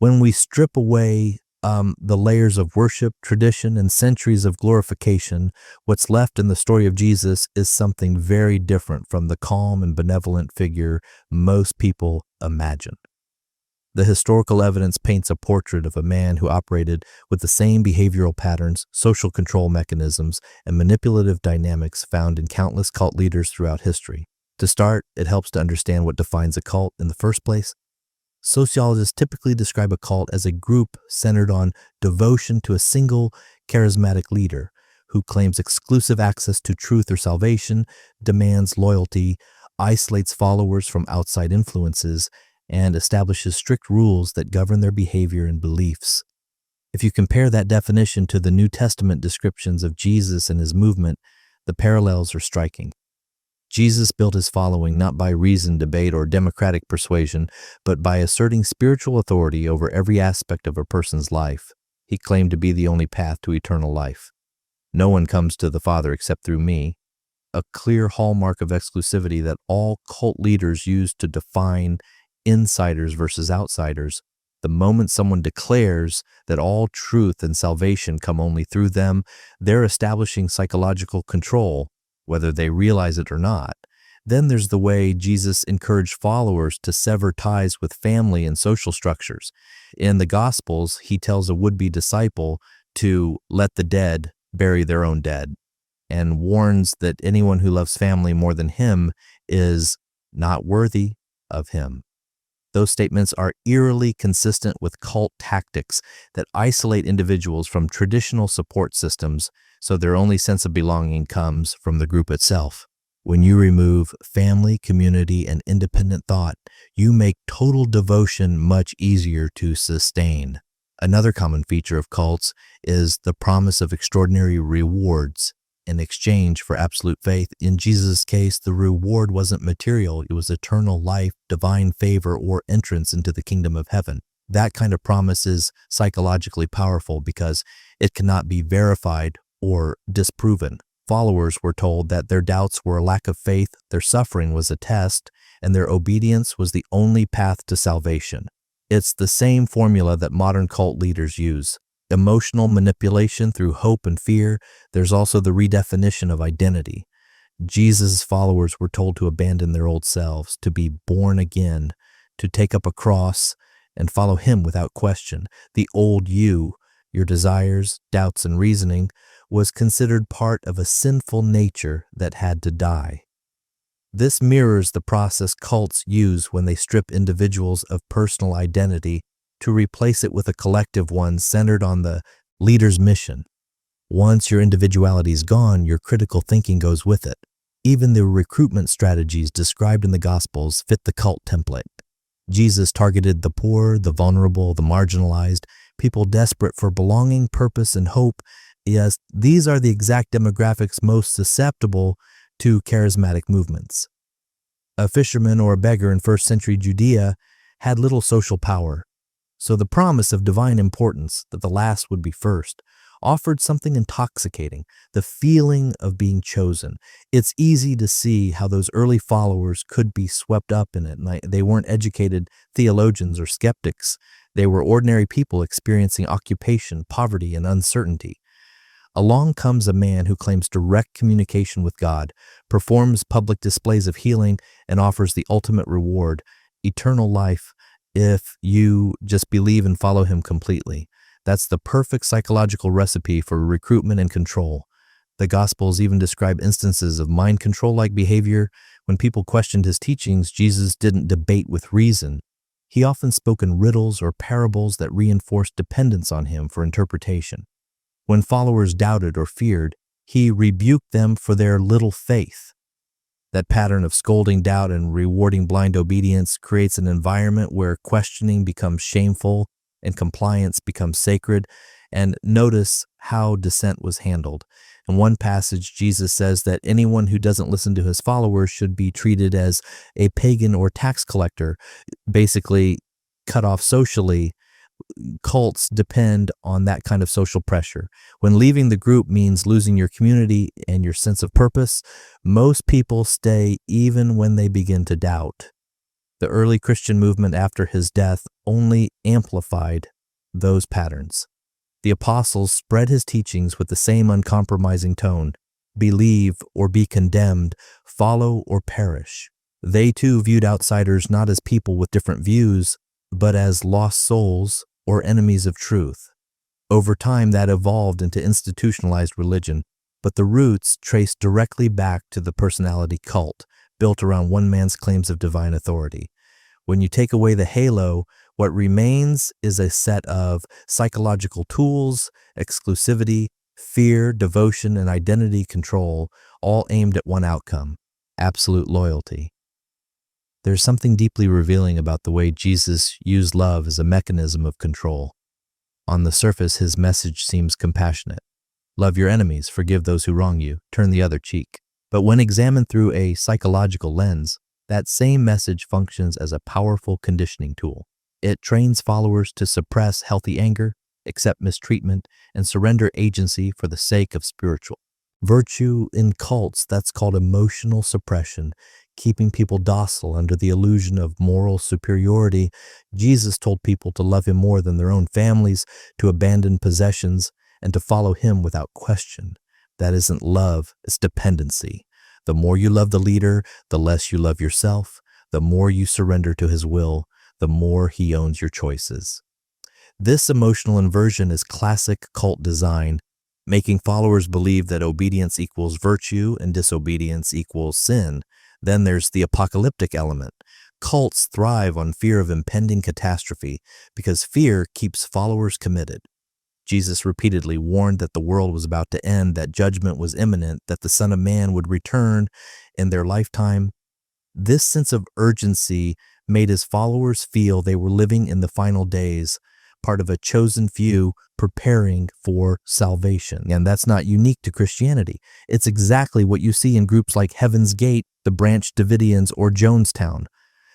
When we strip away the layers of worship, tradition, and centuries of glorification, what's left in the story of Jesus is something very different from the calm and benevolent figure most people imagine. The historical evidence paints a portrait of a man who operated with the same behavioral patterns, social control mechanisms, and manipulative dynamics found in countless cult leaders throughout history. To start, it helps to understand what defines a cult in the first place. Sociologists typically describe a cult as a group centered on devotion to a single charismatic leader who claims exclusive access to truth or salvation, demands loyalty, isolates followers from outside influences, and establishes strict rules that govern their behavior and beliefs. If you compare that definition to the New Testament descriptions of Jesus and his movement, the parallels are striking. Jesus built his following not by reason, debate, or democratic persuasion, but by asserting spiritual authority over every aspect of a person's life. He claimed to be the only path to eternal life. No one comes to the Father except through me, a clear hallmark of exclusivity that all cult leaders use to define insiders versus outsiders. The moment someone declares that all truth and salvation come only through them, they're establishing psychological control, whether they realize it or not. Then there's the way Jesus encouraged followers to sever ties with family and social structures. In the Gospels, he tells a would-be disciple to let the dead bury their own dead, and warns that anyone who loves family more than him is not worthy of him. Those statements are eerily consistent with cult tactics that isolate individuals from traditional support systems, so their only sense of belonging comes from the group itself. When you remove family, community, and independent thought, you make total devotion much easier to sustain. Another common feature of cults is the promise of extraordinary rewards in exchange for absolute faith. In Jesus' case, the reward wasn't material. It was eternal life, divine favor, or entrance into the kingdom of heaven. That kind of promise is psychologically powerful because it cannot be verified or disproven. Followers were told that their doubts were a lack of faith, their suffering was a test, and their obedience was the only path to salvation. It's the same formula that modern cult leaders use. Emotional manipulation through hope and fear. There's also the redefinition of identity. Jesus' followers were told to abandon their old selves, to be born again, to take up a cross and follow him without question. The old you, your desires, doubts, and reasoning, was considered part of a sinful nature that had to die. This mirrors the process cults use when they strip individuals of personal identity to replace it with a collective one centered on the leader's mission. Once your individuality is gone, your critical thinking goes with it. Even the recruitment strategies described in the Gospels fit the cult template. Jesus targeted the poor, the vulnerable, the marginalized, people desperate for belonging, purpose, and hope. Yes, these are the exact demographics most susceptible to charismatic movements. A fisherman or a beggar in first century Judea had little social power. So the promise of divine importance, that the last would be first, offered something intoxicating, the feeling of being chosen. It's easy to see how those early followers could be swept up in it. And they weren't educated theologians or skeptics. They were ordinary people experiencing occupation, poverty, and uncertainty. Along comes a man who claims direct communication with God, performs public displays of healing, and offers the ultimate reward, eternal life, if you just believe and follow him completely. That's the perfect psychological recipe for recruitment and control. The Gospels even describe instances of mind control-like behavior. When people questioned his teachings, Jesus didn't debate with reason. He often spoke in riddles or parables that reinforced dependence on him for interpretation. When followers doubted or feared, he rebuked them for their little faith. That pattern of scolding doubt and rewarding blind obedience creates an environment where questioning becomes shameful and compliance becomes sacred. And notice how dissent was handled. In one passage, Jesus says that anyone who doesn't listen to his followers should be treated as a pagan or tax collector, basically cut off socially. Cults depend on that kind of social pressure. When leaving the group means losing your community and your sense of purpose, most people stay even when they begin to doubt. The early Christian movement after his death only amplified those patterns. The apostles spread his teachings with the same uncompromising tone: believe or be condemned, follow or perish. They too viewed outsiders not as people with different views, but as lost souls or enemies of truth. Over time, that evolved into institutionalized religion, but the roots traced directly back to the personality cult, built around one man's claims of divine authority. When you take away the halo, what remains is a set of psychological tools, exclusivity, fear, devotion, and identity control, all aimed at one outcome: absolute loyalty. There's something deeply revealing about the way Jesus used love as a mechanism of control. On the surface, his message seems compassionate. Love your enemies, forgive those who wrong you, turn the other cheek. But when examined through a psychological lens, that same message functions as a powerful conditioning tool. It trains followers to suppress healthy anger, accept mistreatment, and surrender agency for the sake of spiritual virtue. In cults, that's called emotional suppression, keeping people docile under the illusion of moral superiority. Jesus told people to love him more than their own families, to abandon possessions, and to follow him without question. That isn't love, it's dependency. The more you love the leader, the less you love yourself. The more you surrender to his will, the more he owns your choices. This emotional inversion is classic cult design, making followers believe that obedience equals virtue and disobedience equals sin. Then there's the apocalyptic element. Cults thrive on fear of impending catastrophe because fear keeps followers committed. Jesus repeatedly warned that the world was about to end, that judgment was imminent, that the Son of Man would return in their lifetime. This sense of urgency made his followers feel they were living in the final days, part of a chosen few preparing for salvation. And that's not unique to Christianity. It's exactly what you see in groups like Heaven's Gate, the Branch Davidians, or Jonestown.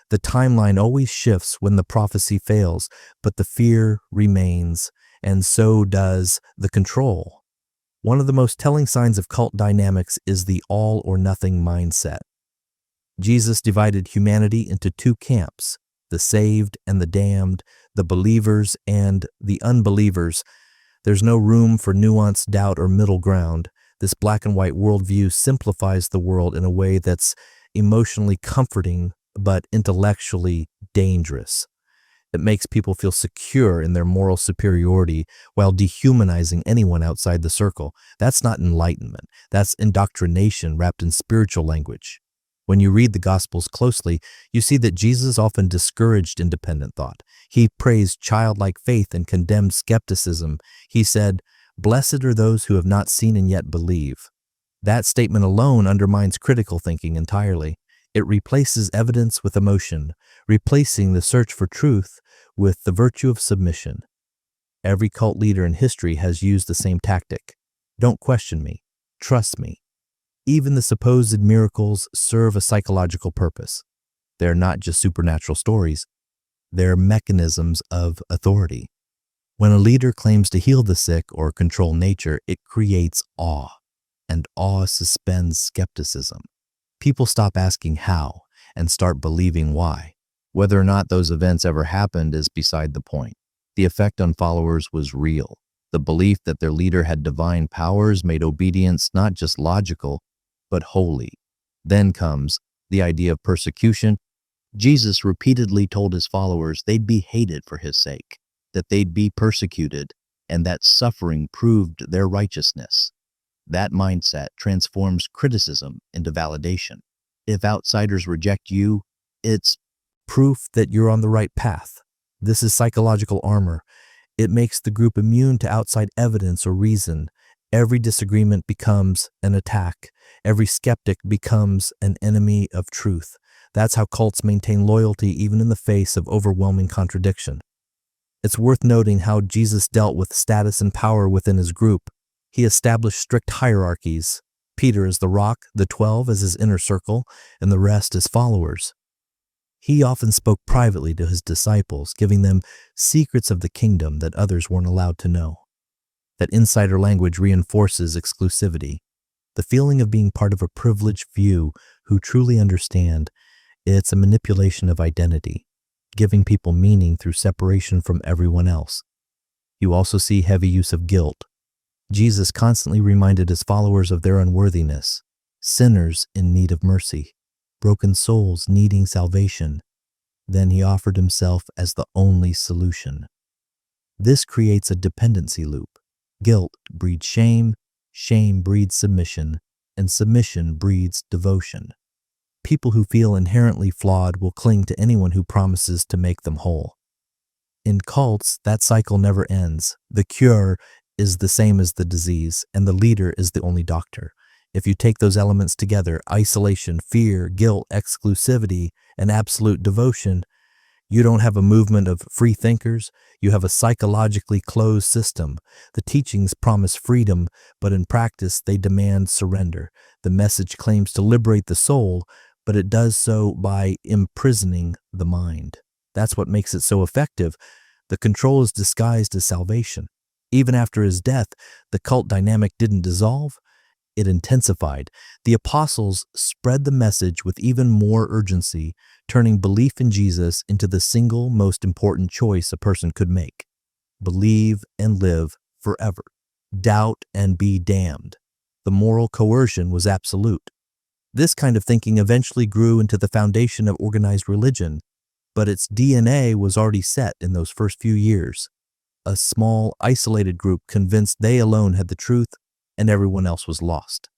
The timeline always shifts when the prophecy fails, but the fear remains, and so does the control. One of the most telling signs of cult dynamics is the all-or-nothing mindset. Jesus divided humanity into two camps: the saved and the damned, the believers and the unbelievers. There's no room for nuance, doubt, or middle ground. This black and white worldview simplifies the world in a way that's emotionally comforting but intellectually dangerous. It makes people feel secure in their moral superiority while dehumanizing anyone outside the circle. That's not enlightenment. That's indoctrination wrapped in spiritual language. When you read the Gospels closely, you see that Jesus often discouraged independent thought. He praised childlike faith and condemned skepticism. He said, "Blessed are those who have not seen and yet believe." That statement alone undermines critical thinking entirely. It replaces evidence with emotion, replacing the search for truth with the virtue of submission. Every cult leader in history has used the same tactic. Don't question me. Trust me. Even the supposed miracles serve a psychological purpose. They're not just supernatural stories. They're mechanisms of authority. When a leader claims to heal the sick or control nature, it creates awe, and awe suspends skepticism. People stop asking how and start believing why. Whether or not those events ever happened is beside the point. The effect on followers was real. The belief that their leader had divine powers made obedience not just logical, but holy. Then comes the idea of persecution. Jesus repeatedly told his followers they'd be hated for his sake, that they'd be persecuted, and that suffering proved their righteousness. That mindset transforms criticism into validation. If outsiders reject you, it's proof that you're on the right path. This is psychological armor. It makes the group immune to outside evidence or reason. Every disagreement becomes an attack. Every skeptic becomes an enemy of truth. That's how cults maintain loyalty even in the face of overwhelming contradiction. It's worth noting how Jesus dealt with status and power within his group. He established strict hierarchies. Peter as the rock, the 12 as his inner circle, and the rest as followers. He often spoke privately to his disciples, giving them secrets of the kingdom that others weren't allowed to know. That insider language reinforces exclusivity, the feeling of being part of a privileged few who truly understand. It's a manipulation of identity, giving people meaning through separation from everyone else. You also see heavy use of guilt. Jesus constantly reminded his followers of their unworthiness, sinners in need of mercy, broken souls needing salvation. Then he offered himself as the only solution. This creates a dependency loop. Guilt breeds shame, shame breeds submission, and submission breeds devotion. People who feel inherently flawed will cling to anyone who promises to make them whole. In cults, that cycle never ends. The cure is the same as the disease, and the leader is the only doctor. If you take those elements together, isolation, fear, guilt, exclusivity, and absolute devotion, you don't have a movement of free thinkers, you have a psychologically closed system. The teachings promise freedom, but in practice they demand surrender. The message claims to liberate the soul, but it does so by imprisoning the mind. That's what makes it so effective. The control is disguised as salvation. Even after his death, the cult dynamic didn't dissolve, it intensified. The apostles spread the message with even more urgency, turning belief in Jesus into the single most important choice a person could make. Believe and live forever. Doubt and be damned. The moral coercion was absolute. This kind of thinking eventually grew into the foundation of organized religion, but its DNA was already set in those first few years. A small, isolated group convinced they alone had the truth, and everyone else was lost.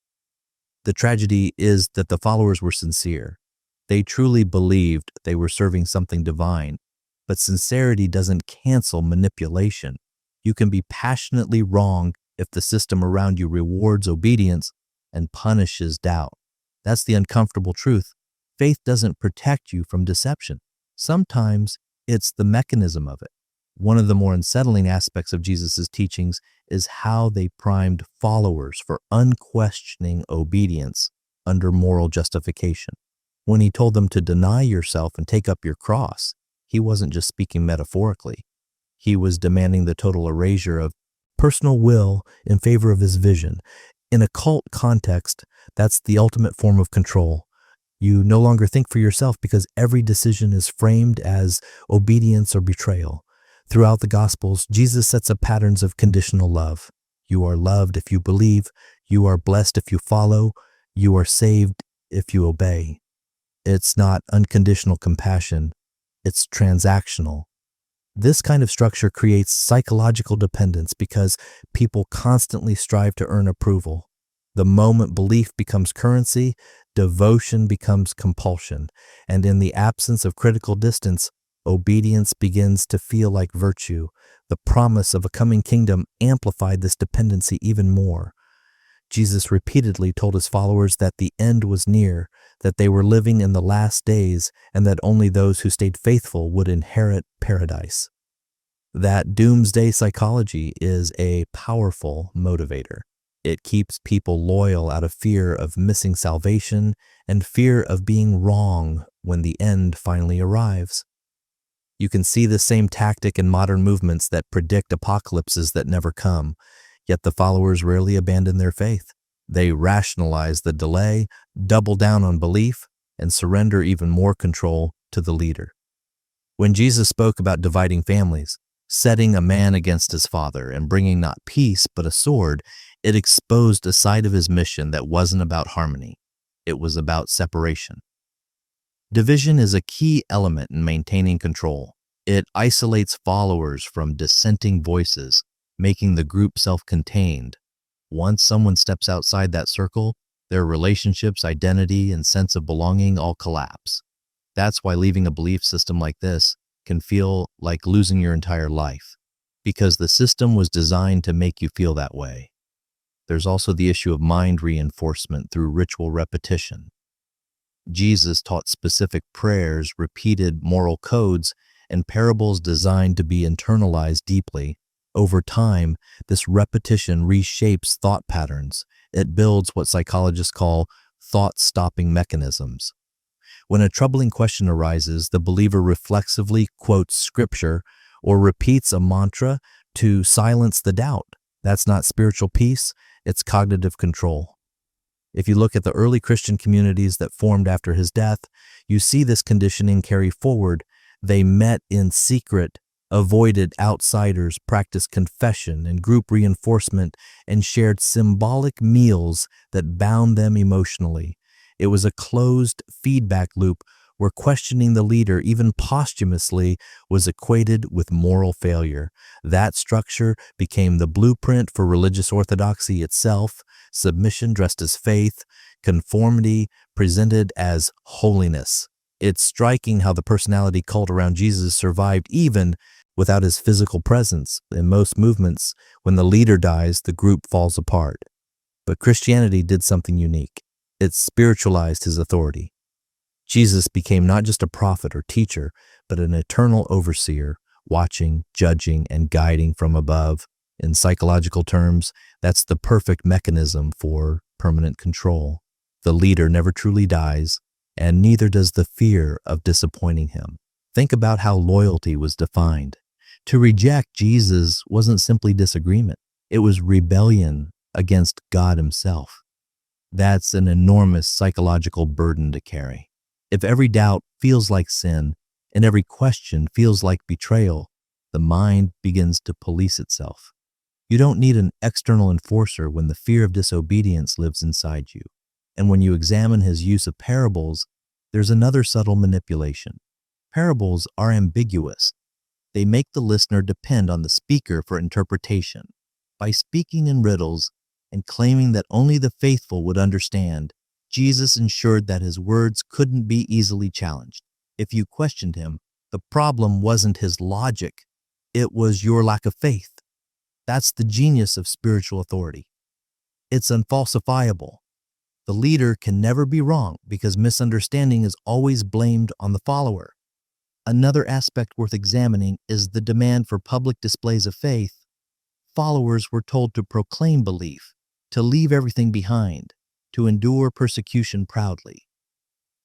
The tragedy is that the followers were sincere. They truly believed they were serving something divine, but sincerity doesn't cancel manipulation. You can be passionately wrong if the system around you rewards obedience and punishes doubt. That's the uncomfortable truth. Faith doesn't protect you from deception. Sometimes it's the mechanism of it. One of the more unsettling aspects of Jesus' teachings is how they primed followers for unquestioning obedience under moral justification. When he told them to deny yourself and take up your cross, he wasn't just speaking metaphorically. He was demanding the total erasure of personal will in favor of his vision. In a cult context, that's the ultimate form of control. You no longer think for yourself because every decision is framed as obedience or betrayal. Throughout the Gospels, Jesus sets up patterns of conditional love. You are loved if you believe, you are blessed if you follow, you are saved if you obey. It's not unconditional compassion, it's transactional. This kind of structure creates psychological dependence because people constantly strive to earn approval. The moment belief becomes currency, devotion becomes compulsion, and in the absence of critical distance, obedience begins to feel like virtue. The promise of a coming kingdom amplified this dependency even more. Jesus repeatedly told his followers that the end was near, that they were living in the last days, and that only those who stayed faithful would inherit paradise. That doomsday psychology is a powerful motivator. It keeps people loyal out of fear of missing salvation and fear of being wrong when the end finally arrives. You can see the same tactic in modern movements that predict apocalypses that never come, yet the followers rarely abandon their faith. They rationalize the delay, double down on belief, and surrender even more control to the leader. When Jesus spoke about dividing families, setting a man against his father, and bringing not peace but a sword, it exposed a side of his mission that wasn't about harmony. It was about separation. Division is a key element in maintaining control. It isolates followers from dissenting voices, making the group self-contained. Once someone steps outside that circle, their relationships, identity, and sense of belonging all collapse. That's why leaving a belief system like this can feel like losing your entire life, because the system was designed to make you feel that way. There's also the issue of mind reinforcement through ritual repetition. Jesus taught specific prayers, repeated moral codes, and parables designed to be internalized deeply. Over time, this repetition reshapes thought patterns. It builds what psychologists call thought-stopping mechanisms. When a troubling question arises, the believer reflexively quotes scripture or repeats a mantra to silence the doubt. That's not spiritual peace, it's cognitive control. If you look at the early Christian communities that formed after his death, you see this conditioning carry forward. They met in secret, avoided outsiders, practiced confession and group reinforcement, and shared symbolic meals that bound them emotionally. It was a closed feedback loop where questioning the leader, even posthumously, was equated with moral failure. That structure became the blueprint for religious orthodoxy itself: submission dressed as faith, conformity presented as holiness. It's striking how the personality cult around Jesus survived even without his physical presence. In most movements, when the leader dies, the group falls apart. But Christianity did something unique. It spiritualized his authority. Jesus became not just a prophet or teacher, but an eternal overseer, watching, judging, and guiding from above. In psychological terms, that's the perfect mechanism for permanent control. The leader never truly dies, and neither does the fear of disappointing him. Think about how loyalty was defined. To reject Jesus wasn't simply disagreement. It was rebellion against God himself. That's an enormous psychological burden to carry. If every doubt feels like sin and every question feels like betrayal, the mind begins to police itself. You don't need an external enforcer when the fear of disobedience lives inside you. And when you examine his use of parables, there's another subtle manipulation. Parables are ambiguous. They make the listener depend on the speaker for interpretation. By speaking in riddles and claiming that only the faithful would understand, Jesus ensured that his words couldn't be easily challenged. If you questioned him, the problem wasn't his logic, it was your lack of faith. That's the genius of spiritual authority. It's unfalsifiable. The leader can never be wrong because misunderstanding is always blamed on the follower. Another aspect worth examining is the demand for public displays of faith. Followers were told to proclaim belief, to leave everything behind, to endure persecution proudly.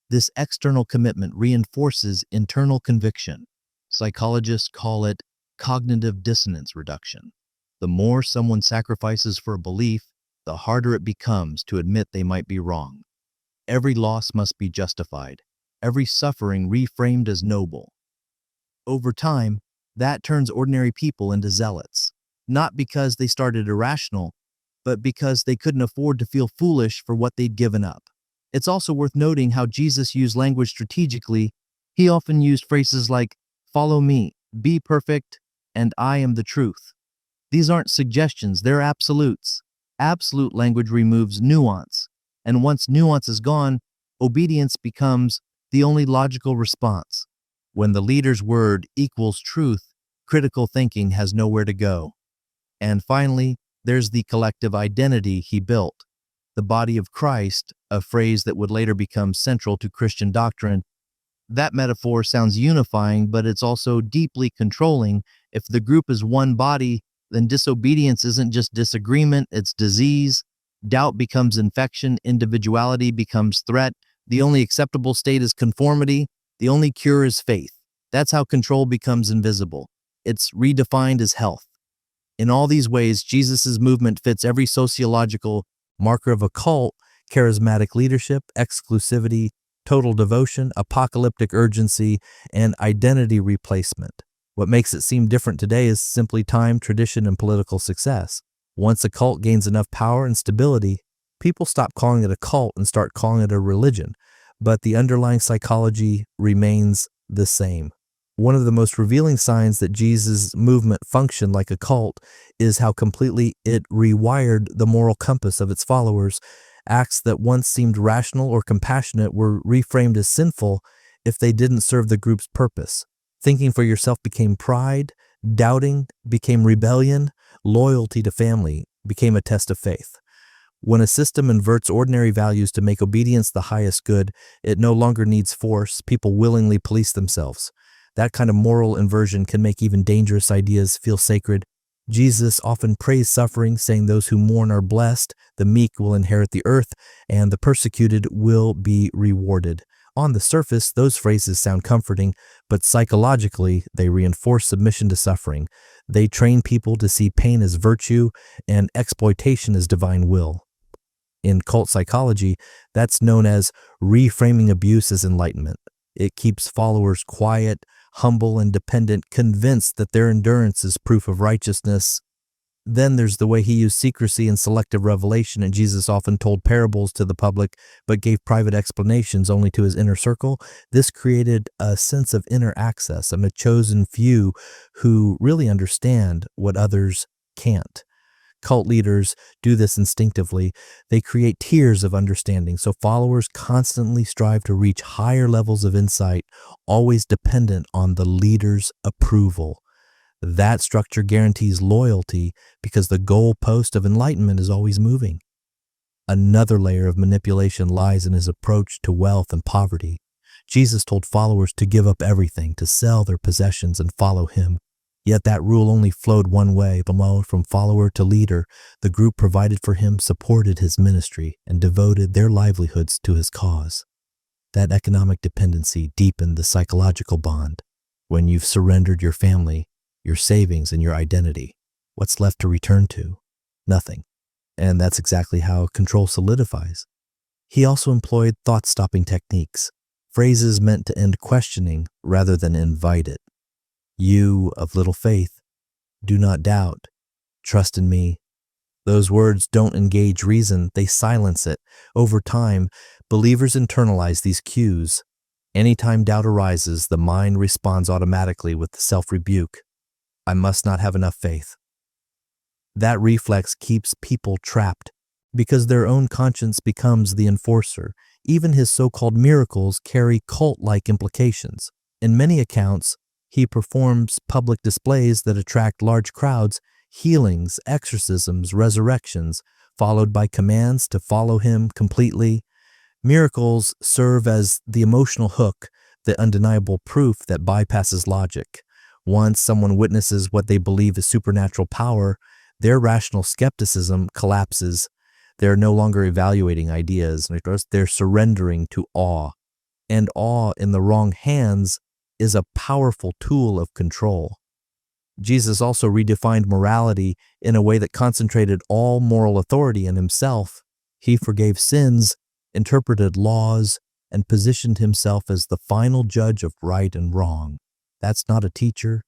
This external commitment reinforces internal conviction. Psychologists call it cognitive dissonance reduction. The more someone sacrifices for a belief, the harder it becomes to admit they might be wrong. Every loss must be justified, every suffering reframed as noble. Over time, that turns ordinary people into zealots, not because they started irrational, but because they couldn't afford to feel foolish for what they'd given up. It's also worth noting how Jesus used language strategically. He often used phrases like, "Follow me, be perfect, and I am the truth." These aren't suggestions, they're absolutes. Absolute language removes nuance, and once nuance is gone, obedience becomes the only logical response. When the leader's word equals truth, critical thinking has nowhere to go. And finally, there's the collective identity he built. The body of Christ, a phrase that would later become central to Christian doctrine. That metaphor sounds unifying, but it's also deeply controlling. If the group is one body, then disobedience isn't just disagreement, it's disease. Doubt becomes infection, individuality becomes threat. The only acceptable state is conformity, the only cure is faith. That's how control becomes invisible. It's redefined as health. In all these ways, Jesus' movement fits every sociological marker of a cult: charismatic leadership, exclusivity, total devotion, apocalyptic urgency, and identity replacement. What makes it seem different today is simply time, tradition, and political success. Once a cult gains enough power and stability, people stop calling it a cult and start calling it a religion, but the underlying psychology remains the same. One of the most revealing signs that Jesus' movement functioned like a cult is how completely it rewired the moral compass of its followers. Acts that once seemed rational or compassionate were reframed as sinful if they didn't serve the group's purpose. Thinking for yourself became pride, doubting became rebellion, loyalty to family became a test of faith. When a system inverts ordinary values to make obedience the highest good, it no longer needs force. People willingly police themselves. That kind of moral inversion can make even dangerous ideas feel sacred. Jesus often praised suffering, saying those who mourn are blessed, the meek will inherit the earth, and the persecuted will be rewarded. On the surface, those phrases sound comforting, but psychologically, they reinforce submission to suffering. They train people to see pain as virtue and exploitation as divine will. In cult psychology, that's known as reframing abuse as enlightenment. It keeps followers quiet, humble, and dependent, convinced that their endurance is proof of righteousness. Then there's the way he used secrecy and selective revelation, and Jesus often told parables to the public but gave private explanations only to his inner circle. This created a sense of inner access and a chosen few who really understand what others can't. Cult leaders do this instinctively. They create tiers of understanding, so followers constantly strive to reach higher levels of insight, always dependent on the leader's approval. That structure guarantees loyalty because the goalpost of enlightenment is always moving. Another layer of manipulation lies in his approach to wealth and poverty. Jesus told followers to give up everything, to sell their possessions and follow him. Yet that rule only flowed one way, from follower to leader. The group provided for him supported his ministry and devoted their livelihoods to his cause. That economic dependency deepened the psychological bond. When you've surrendered your family, your savings, and your identity, what's left to return to? Nothing. And that's exactly how control solidifies. He also employed thought-stopping techniques, phrases meant to end questioning rather than invite it. You of little faith, do not doubt, trust in me. Those words don't engage reason, they silence it. Over time, believers internalize these cues. Anytime doubt arises, the mind responds automatically with self-rebuke. I must not have enough faith. That reflex keeps people trapped because their own conscience becomes the enforcer. Even his so-called miracles carry cult-like implications. In many accounts, he performs public displays that attract large crowds, healings, exorcisms, resurrections, followed by commands to follow him completely. Miracles serve as the emotional hook, the undeniable proof that bypasses logic. Once someone witnesses what they believe is supernatural power, their rational skepticism collapses. They're no longer evaluating ideas, they're surrendering to awe. And awe in the wrong hands is a powerful tool of control. Jesus also redefined morality in a way that concentrated all moral authority in himself. He forgave sins, interpreted laws, and positioned himself as the final judge of right and wrong. That's not a teacher,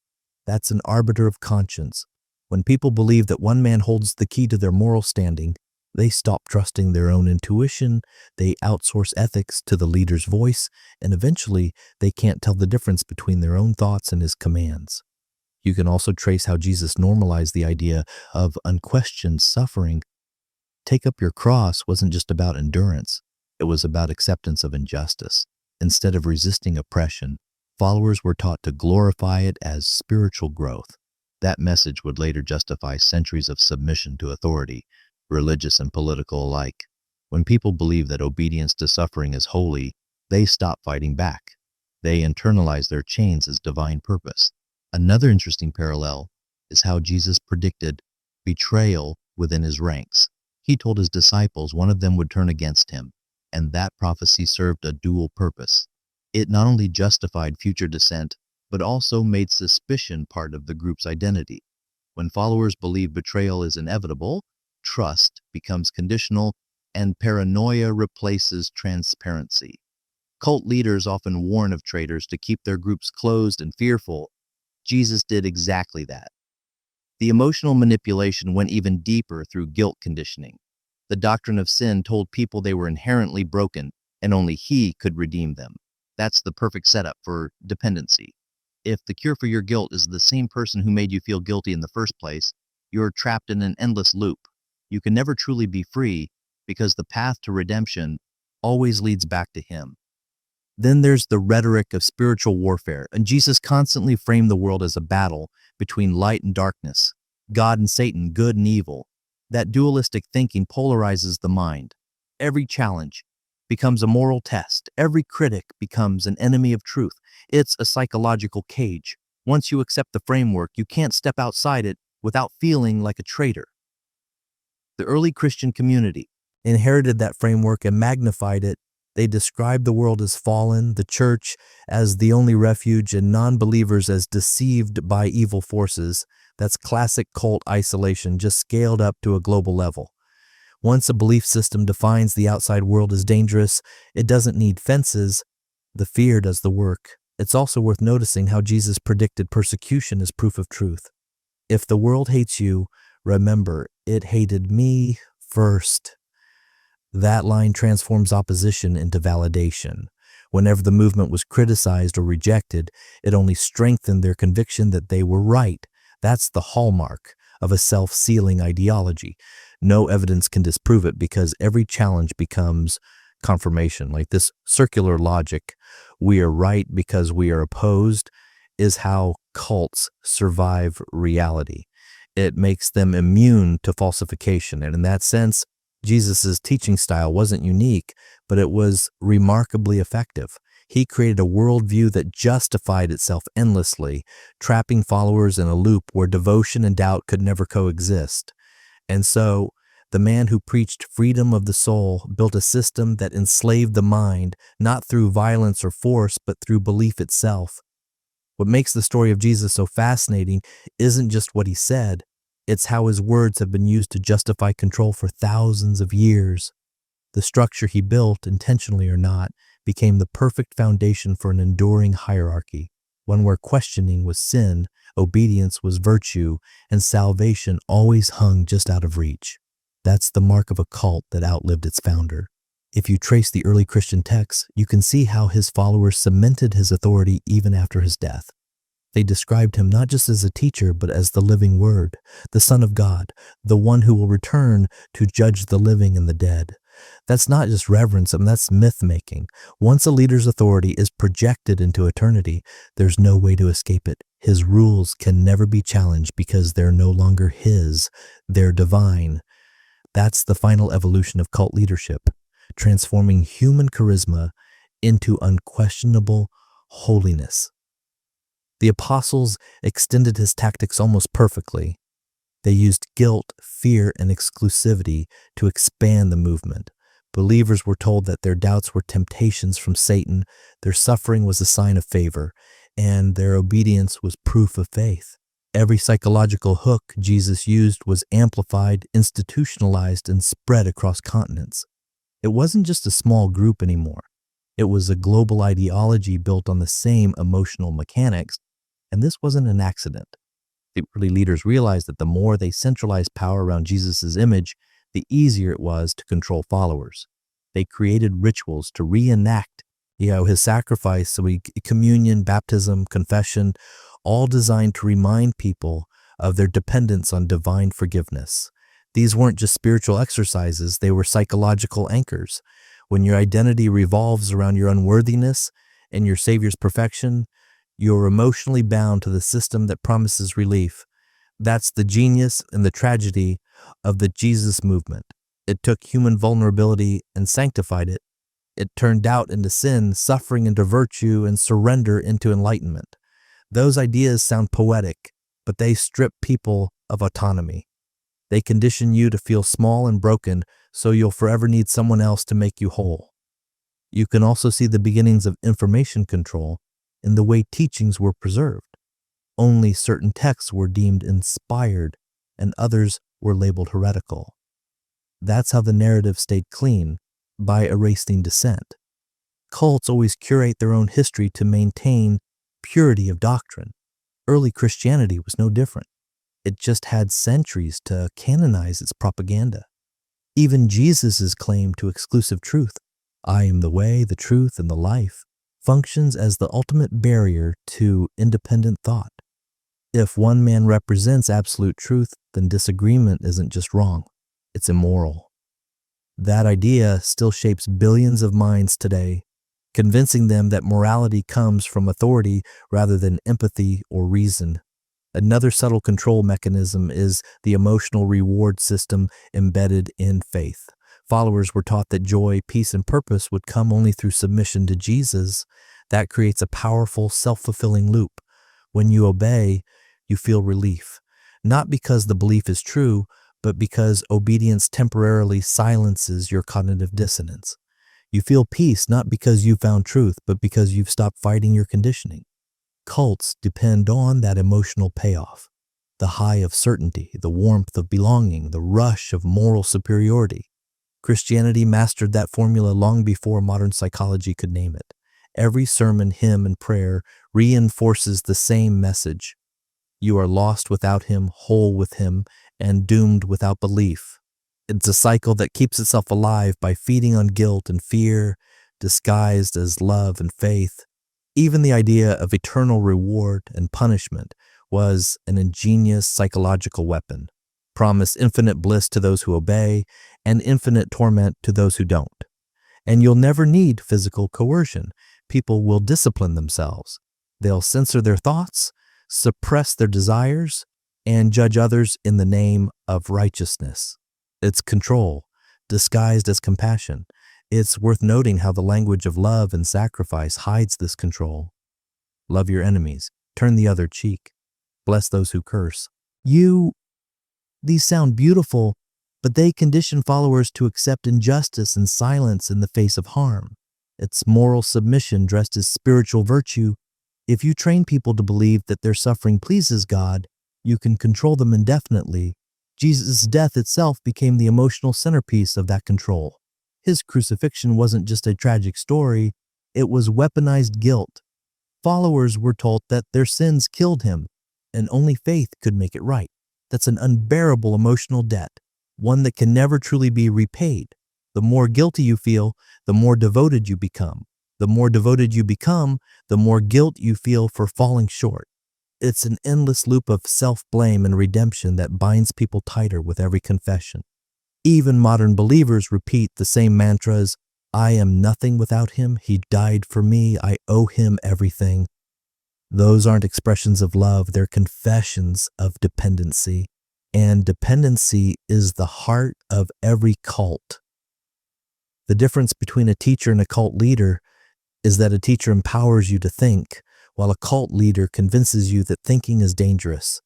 that's an arbiter of conscience. When people believe that one man holds the key to their moral standing, they stop trusting their own intuition, they outsource ethics to the leader's voice, and eventually they can't tell the difference between their own thoughts and his commands. You can also trace how Jesus normalized the idea of unquestioned suffering. Take up your cross wasn't just about endurance, it was about acceptance of injustice. Instead of resisting oppression, followers were taught to glorify it as spiritual growth. That message would later justify centuries of submission to authority, religious and political alike. When people believe that obedience to suffering is holy, they stop fighting back. They internalize their chains as divine purpose. Another interesting parallel is how Jesus predicted betrayal within his ranks. He told his disciples one of them would turn against him, and that prophecy served a dual purpose. It not only justified future dissent, but also made suspicion part of the group's identity. When followers believe betrayal is inevitable, trust becomes conditional, and paranoia replaces transparency. Cult leaders often warn of traitors to keep their groups closed and fearful. Jesus did exactly that. The emotional manipulation went even deeper through guilt conditioning. The doctrine of sin told people they were inherently broken, and only he could redeem them. That's the perfect setup for dependency. If the cure for your guilt is the same person who made you feel guilty in the first place, you're trapped in an endless loop. You can never truly be free because the path to redemption always leads back to him. Then there's the rhetoric of spiritual warfare, and Jesus constantly framed the world as a battle between light and darkness, God and Satan, good and evil. That dualistic thinking polarizes the mind. Every challenge becomes a moral test. Every critic becomes an enemy of truth. It's a psychological cage. Once you accept the framework, you can't step outside it without feeling like a traitor. The early Christian community inherited that framework and magnified it. They described the world as fallen, the church as the only refuge, and non-believers as deceived by evil forces. That's classic cult isolation, just scaled up to a global level. Once a belief system defines the outside world as dangerous, it doesn't need fences. The fear does the work. It's also worth noticing how Jesus predicted persecution as proof of truth. If the world hates you, remember, it hated me first. That line transforms opposition into validation. Whenever the movement was criticized or rejected, it only strengthened their conviction that they were right. That's the hallmark of a self-sealing ideology. No evidence can disprove it because every challenge becomes confirmation. Like this circular logic, we are right because we are opposed, is how cults survive reality. It makes them immune to falsification. And in that sense, Jesus' teaching style wasn't unique, but it was remarkably effective. He created a worldview that justified itself endlessly, trapping followers in a loop where devotion and doubt could never coexist. And so, the man who preached freedom of the soul built a system that enslaved the mind, not through violence or force, but through belief itself. What makes the story of Jesus so fascinating isn't just what he said, it's how his words have been used to justify control for thousands of years. The structure he built, intentionally or not, became the perfect foundation for an enduring hierarchy, one where questioning was sin, obedience was virtue, and salvation always hung just out of reach. That's the mark of a cult that outlived its founder. If you trace the early Christian texts, you can see how his followers cemented his authority even after his death. They described him not just as a teacher, but as the living Word, the Son of God, the one who will return to judge the living and the dead. That's not just reverence, that's myth-making. Once a leader's authority is projected into eternity, there's no way to escape it. His rules can never be challenged because they're no longer his, they're divine. That's the final evolution of cult leadership, transforming human charisma into unquestionable holiness. The apostles extended his tactics almost perfectly. They used guilt, fear, and exclusivity to expand the movement. Believers were told that their doubts were temptations from Satan, their suffering was a sign of favor, and their obedience was proof of faith. Every psychological hook Jesus used was amplified, institutionalized, and spread across continents. It wasn't just a small group anymore. It was a global ideology built on the same emotional mechanics, and this wasn't an accident. The early leaders realized that the more they centralized power around Jesus' image, the easier it was to control followers. They created rituals to reenact, his sacrifice, communion, baptism, confession, all designed to remind people of their dependence on divine forgiveness. These weren't just spiritual exercises, they were psychological anchors. When your identity revolves around your unworthiness and your Savior's perfection, you're emotionally bound to the system that promises relief. That's the genius and the tragedy of the Jesus movement. It took human vulnerability and sanctified it. It turned doubt into sin, suffering into virtue, and surrender into enlightenment. Those ideas sound poetic, but they strip people of autonomy. They condition you to feel small and broken, so you'll forever need someone else to make you whole. You can also see the beginnings of information control in the way teachings were preserved. Only certain texts were deemed inspired, and others were labeled heretical. That's how the narrative stayed clean, by erasing dissent. Cults always curate their own history to maintain purity of doctrine. Early Christianity was no different. It just had centuries to canonize its propaganda. Even Jesus' claim to exclusive truth, I am the way, the truth, and the life, functions as the ultimate barrier to independent thought. If one man represents absolute truth, then disagreement isn't just wrong, it's immoral. That idea still shapes billions of minds today, convincing them that morality comes from authority rather than empathy or reason. Another subtle control mechanism is the emotional reward system embedded in faith. Followers were taught that joy, peace, and purpose would come only through submission to Jesus. That creates a powerful, self-fulfilling loop. When you obey, you feel relief, not because the belief is true, but because obedience temporarily silences your cognitive dissonance. You feel peace not because you found truth, but because you've stopped fighting your conditioning. Cults depend on that emotional payoff, the high of certainty, the warmth of belonging, the rush of moral superiority. Christianity mastered that formula long before modern psychology could name it. Every sermon, hymn, and prayer reinforces the same message. You are lost without him, whole with him, and doomed without belief. It's a cycle that keeps itself alive by feeding on guilt and fear, disguised as love and faith. Even the idea of eternal reward and punishment was an ingenious psychological weapon. Promise infinite bliss to those who obey and infinite torment to those who don't. And you'll never need physical coercion. People will discipline themselves. They'll censor their thoughts, suppress their desires, and judge others in the name of righteousness. It's control, disguised as compassion. It's worth noting how the language of love and sacrifice hides this control. Love your enemies, turn the other cheek, bless those who curse. These sound beautiful, but they condition followers to accept injustice and silence in the face of harm. It's moral submission dressed as spiritual virtue. If you train people to believe that their suffering pleases God, you can control them indefinitely. Jesus' death itself became the emotional centerpiece of that control. His crucifixion wasn't just a tragic story, it was weaponized guilt. Followers were told that their sins killed him, and only faith could make it right. That's an unbearable emotional debt, one that can never truly be repaid. The more guilty you feel, the more devoted you become. The more devoted you become, the more guilt you feel for falling short. It's an endless loop of self-blame and redemption that binds people tighter with every confession. Even modern believers repeat the same mantras, I am nothing without him, he died for me, I owe him everything. Those aren't expressions of love, they're confessions of dependency. And dependency is the heart of every cult. The difference between a teacher and a cult leader is that a teacher empowers you to think, while a cult leader convinces you that thinking is dangerous.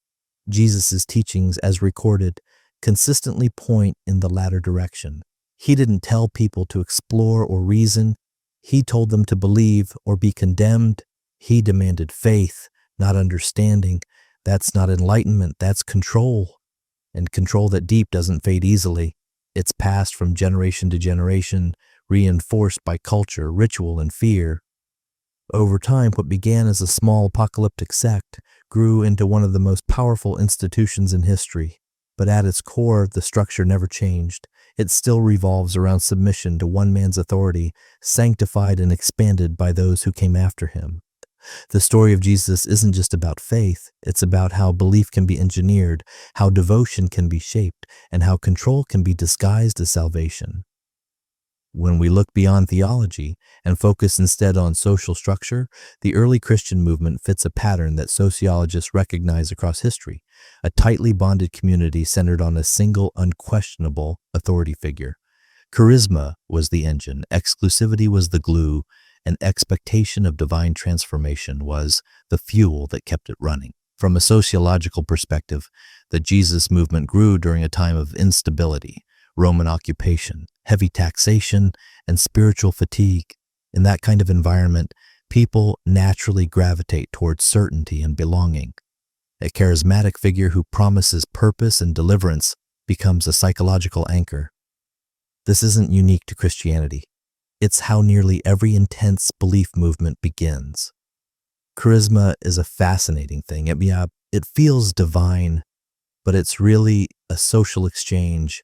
Jesus' teachings, as recorded, consistently point in the latter direction. He didn't tell people to explore or reason. He told them to believe or be condemned. He demanded faith, not understanding. That's not enlightenment, that's control. And control that deep doesn't fade easily. It's passed from generation to generation, reinforced by culture, ritual, and fear. Over time, what began as a small apocalyptic sect grew into one of the most powerful institutions in history. But at its core, the structure never changed. It still revolves around submission to one man's authority, sanctified and expanded by those who came after him. The story of Jesus isn't just about faith, it's about how belief can be engineered, how devotion can be shaped, and how control can be disguised as salvation. When we look beyond theology and focus instead on social structure, the early Christian movement fits a pattern that sociologists recognize across history, a tightly bonded community centered on a single, unquestionable authority figure. Charisma was the engine, exclusivity was the glue, and expectation of divine transformation was the fuel that kept it running. From a sociological perspective, the Jesus movement grew during a time of instability, Roman occupation, heavy taxation, and spiritual fatigue. In that kind of environment, people naturally gravitate towards certainty and belonging. A charismatic figure who promises purpose and deliverance becomes a psychological anchor. This isn't unique to Christianity. It's how nearly every intense belief movement begins. Charisma is a fascinating thing. It feels divine, but it's really a social exchange.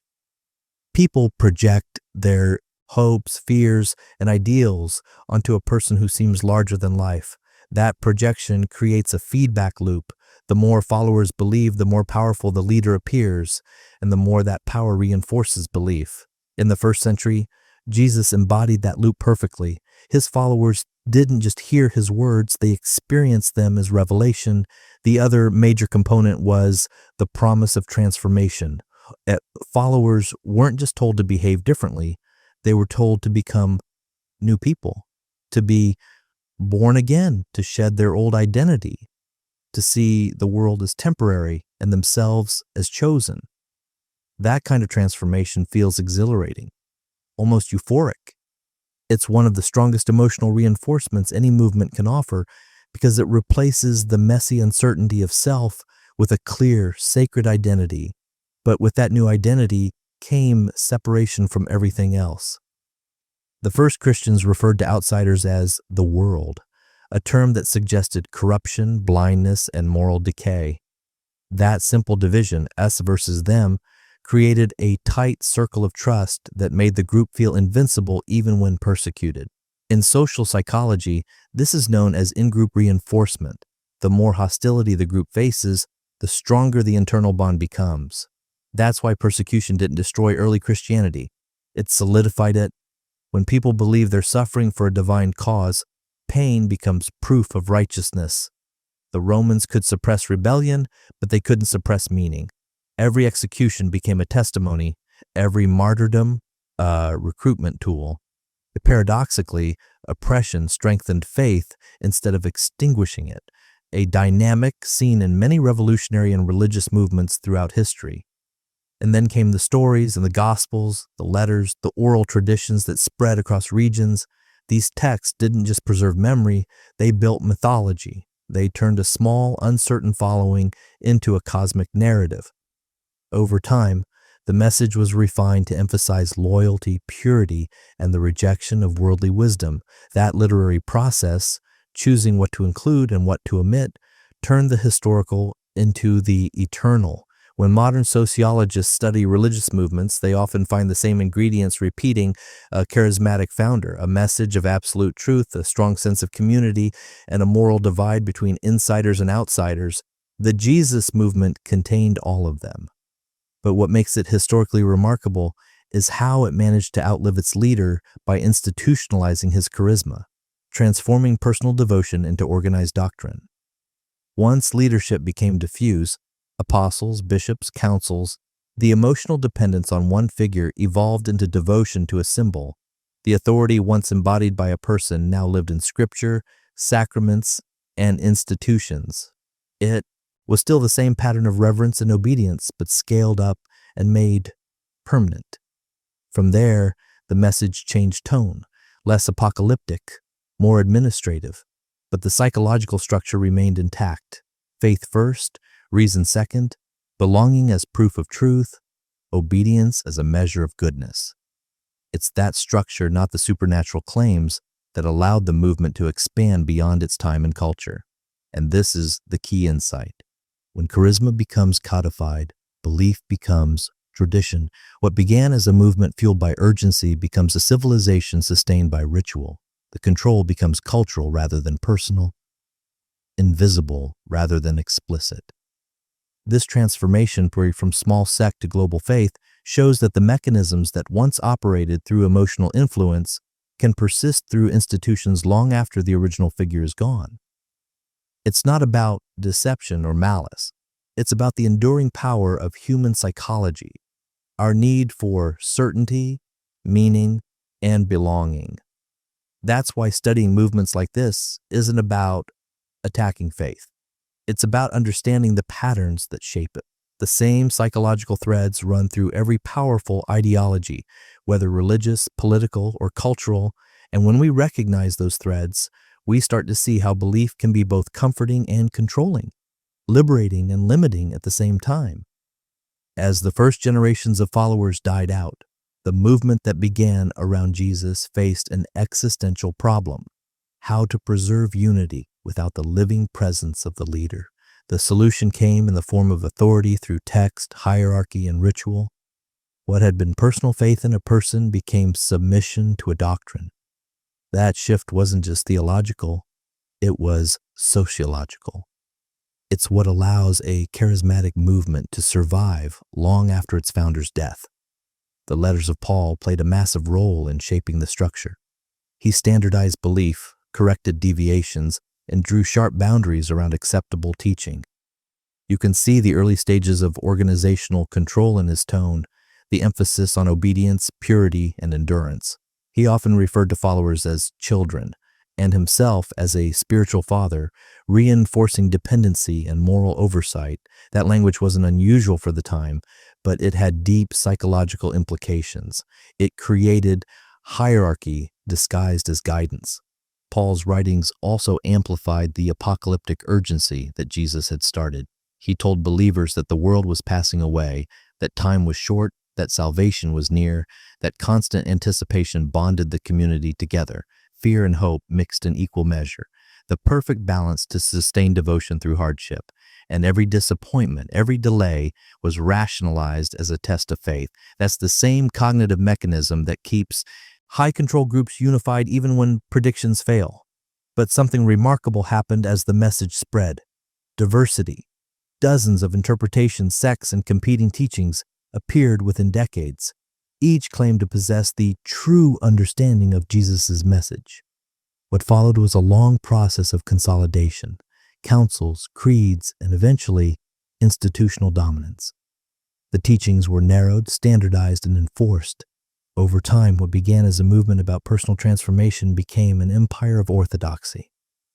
People project their hopes, fears, and ideals onto a person who seems larger than life. That projection creates a feedback loop. The more followers believe, the more powerful the leader appears, and the more that power reinforces belief. In the first century, Jesus embodied that loop perfectly. His followers didn't just hear his words, they experienced them as revelation. The other major component was the promise of transformation. Followers weren't just told to behave differently, they were told to become new people, to be born again, to shed their old identity, to see the world as temporary and themselves as chosen. That kind of transformation feels exhilarating, almost euphoric. It's one of the strongest emotional reinforcements any movement can offer because it replaces the messy uncertainty of self with a clear, sacred identity. But with that new identity came separation from everything else. The first Christians referred to outsiders as the world, a term that suggested corruption, blindness, and moral decay. That simple division, us versus them, created a tight circle of trust that made the group feel invincible even when persecuted. In social psychology, this is known as in-group reinforcement. The more hostility the group faces, the stronger the internal bond becomes. That's why persecution didn't destroy early Christianity. It solidified it. When people believe they're suffering for a divine cause, pain becomes proof of righteousness. The Romans could suppress rebellion, but they couldn't suppress meaning. Every execution became a testimony, every martyrdom a recruitment tool. Paradoxically, oppression strengthened faith instead of extinguishing it, a dynamic seen in many revolutionary and religious movements throughout history. And then came the stories and the Gospels, the letters, the oral traditions that spread across regions. These texts didn't just preserve memory, they built mythology. They turned a small, uncertain following into a cosmic narrative. Over time, the message was refined to emphasize loyalty, purity, and the rejection of worldly wisdom. That literary process, choosing what to include and what to omit, turned the historical into the eternal. When modern sociologists study religious movements, they often find the same ingredients repeating: a charismatic founder, a message of absolute truth, a strong sense of community, and a moral divide between insiders and outsiders. The Jesus movement contained all of them. But what makes it historically remarkable is how it managed to outlive its leader by institutionalizing his charisma, transforming personal devotion into organized doctrine. Once leadership became diffuse, apostles, bishops, councils, the emotional dependence on one figure evolved into devotion to a symbol. The authority once embodied by a person now lived in scripture, sacraments, and institutions. It was still the same pattern of reverence and obedience, but scaled up and made permanent. From there, the message changed tone, less apocalyptic, more administrative, but the psychological structure remained intact. Faith first, reason second, belonging as proof of truth, obedience as a measure of goodness. It's that structure, not the supernatural claims, that allowed the movement to expand beyond its time and culture. And this is the key insight. When charisma becomes codified, belief becomes tradition. What began as a movement fueled by urgency becomes a civilization sustained by ritual. The control becomes cultural rather than personal, invisible rather than explicit. This transformation from small sect to global faith shows that the mechanisms that once operated through emotional influence can persist through institutions long after the original figure is gone. It's not about deception or malice. It's about the enduring power of human psychology, our need for certainty, meaning, and belonging. That's why studying movements like this isn't about attacking faith. It's about understanding the patterns that shape it. The same psychological threads run through every powerful ideology, whether religious, political, or cultural, and when we recognize those threads, we start to see how belief can be both comforting and controlling, liberating and limiting at the same time. As the first generations of followers died out, the movement that began around Jesus faced an existential problem: how to preserve unity without the living presence of the leader. The solution came in the form of authority through text, hierarchy, and ritual. What had been personal faith in a person became submission to a doctrine. That shift wasn't just theological, it was sociological. It's what allows a charismatic movement to survive long after its founder's death. The letters of Paul played a massive role in shaping the structure. He standardized belief, corrected deviations, and drew sharp boundaries around acceptable teaching. You can see the early stages of organizational control in his tone, the emphasis on obedience, purity, and endurance. He often referred to followers as children, and himself as a spiritual father, reinforcing dependency and moral oversight. That language wasn't unusual for the time, but it had deep psychological implications. It created hierarchy disguised as guidance. Paul's writings also amplified the apocalyptic urgency that Jesus had started. He told believers that the world was passing away, that time was short, that salvation was near, that constant anticipation bonded the community together, fear and hope mixed in equal measure, the perfect balance to sustain devotion through hardship. And every disappointment, every delay was rationalized as a test of faith. That's the same cognitive mechanism that keeps high control groups unified even when predictions fail. But something remarkable happened as the message spread. Diversity, dozens of interpretations, sects, and competing teachings appeared within decades. Each claimed to possess the true understanding of Jesus' message. What followed was a long process of consolidation, councils, creeds, and eventually institutional dominance. The teachings were narrowed, standardized, and enforced. Over time, what began as a movement about personal transformation became an empire of orthodoxy.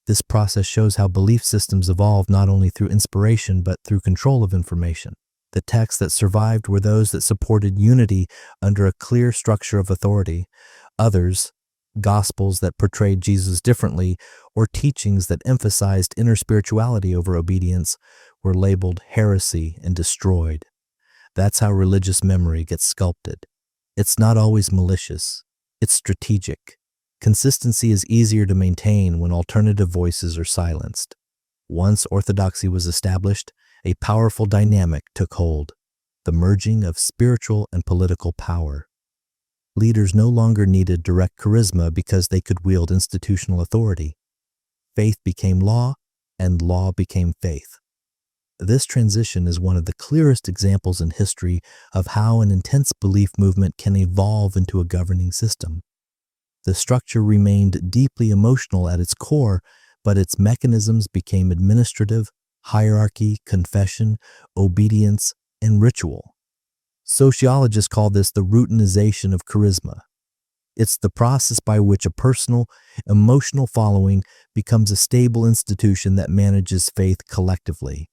This process shows how belief systems evolved not only through inspiration but through control of information. The texts that survived were those that supported unity under a clear structure of authority. Others, gospels that portrayed Jesus differently, or teachings that emphasized inner spirituality over obedience, were labeled heresy and destroyed. That's how religious memory gets sculpted. It's not always malicious. It's strategic. Consistency is easier to maintain when alternative voices are silenced. Once orthodoxy was established, a powerful dynamic took hold, the merging of spiritual and political power. Leaders no longer needed direct charisma because they could wield institutional authority. Faith became law, and law became faith. This transition is one of the clearest examples in history of how an intense belief movement can evolve into a governing system. The structure remained deeply emotional at its core, but its mechanisms became administrative, hierarchy, confession, obedience, and ritual. Sociologists call this the routinization of charisma. It's the process by which a personal, emotional following becomes a stable institution that manages faith collectively.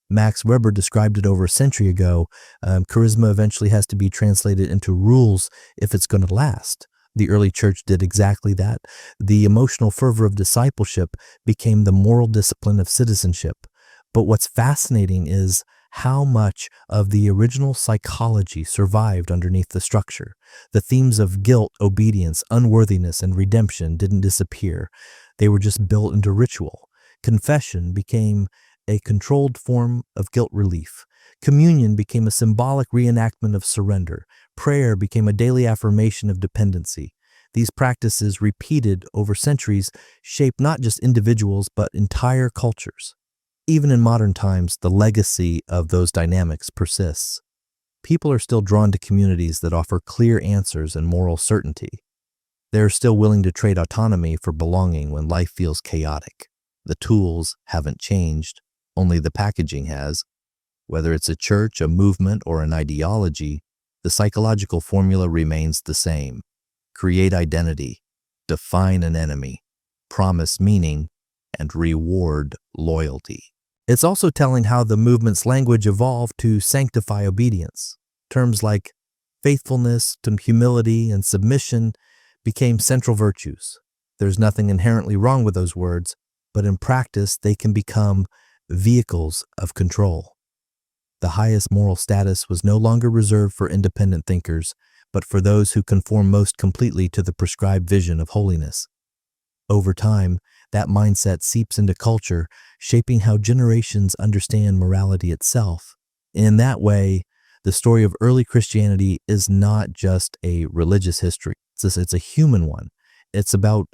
Max Weber described it over a century ago. Charisma eventually has to be translated into rules if it's going to last. The early church did exactly that. The emotional fervor of discipleship became the moral discipline of citizenship. But what's fascinating is how much of the original psychology survived underneath the structure. The themes of guilt, obedience, unworthiness, and redemption didn't disappear. They were just built into ritual. Confession became a controlled form of guilt relief. Communion became a symbolic reenactment of surrender. Prayer became a daily affirmation of dependency. These practices, repeated over centuries, shaped not just individuals but entire cultures. Even in modern times, the legacy of those dynamics persists. People are still drawn to communities that offer clear answers and moral certainty. They are still willing to trade autonomy for belonging when life feels chaotic. The tools haven't changed, only the packaging has. Whether it's a church, a movement, or an ideology, the psychological formula remains the same. Create identity, define an enemy, promise meaning, and reward loyalty. It's also telling how the movement's language evolved to sanctify obedience. Terms like faithfulness, humility, and submission became central virtues. There's nothing inherently wrong with those words, but in practice, they can become vehicles of control. The highest moral status was no longer reserved for independent thinkers, but for those who conform most completely to the prescribed vision of holiness. Over time, that mindset seeps into culture, shaping how generations understand morality itself. In that way, the story of early Christianity is not just a religious history. It's a human one. It's about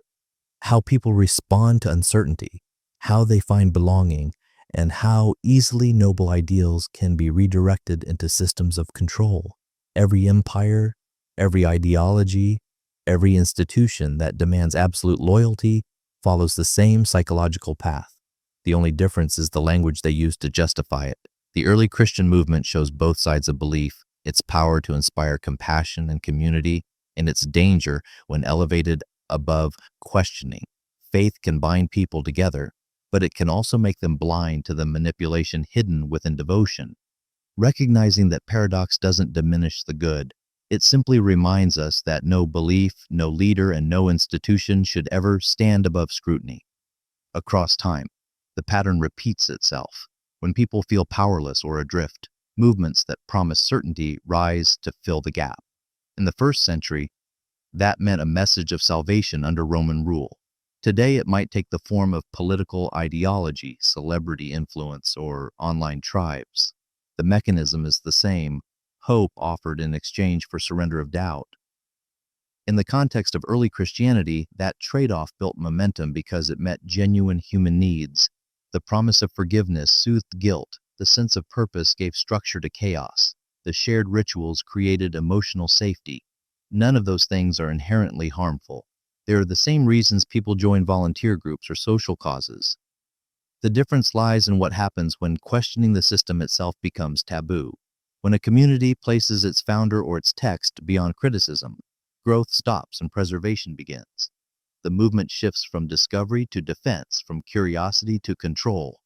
how people respond to uncertainty, how they find belonging, and how easily noble ideals can be redirected into systems of control. Every empire, every ideology, every institution that demands absolute loyalty follows the same psychological path. The only difference is the language they use to justify it. The early Christian movement shows both sides of belief, its power to inspire compassion and community, and its danger when elevated above questioning. Faith can bind people together, but it can also make them blind to the manipulation hidden within devotion. Recognizing that paradox doesn't diminish the good. It simply reminds us that no belief, no leader, and no institution should ever stand above scrutiny. Across time, the pattern repeats itself. When people feel powerless or adrift, Movements that promise certainty rise to fill the gap. In the first century, that meant a message of salvation under Roman rule. Today, it might take the form of political ideology, celebrity influence, or online tribes. The mechanism is the same: hope offered in exchange for surrender of doubt. In the context of early Christianity, that trade-off built momentum because it met genuine human needs. The promise of forgiveness soothed guilt. The sense of purpose gave structure to chaos. The shared rituals created emotional safety. None of those things are inherently harmful. They are the same reasons people join volunteer groups or social causes. The difference lies in what happens when questioning the system itself becomes taboo. When a community places its founder or its text beyond criticism, growth stops and preservation begins. The movement shifts from discovery to defense, from curiosity to control.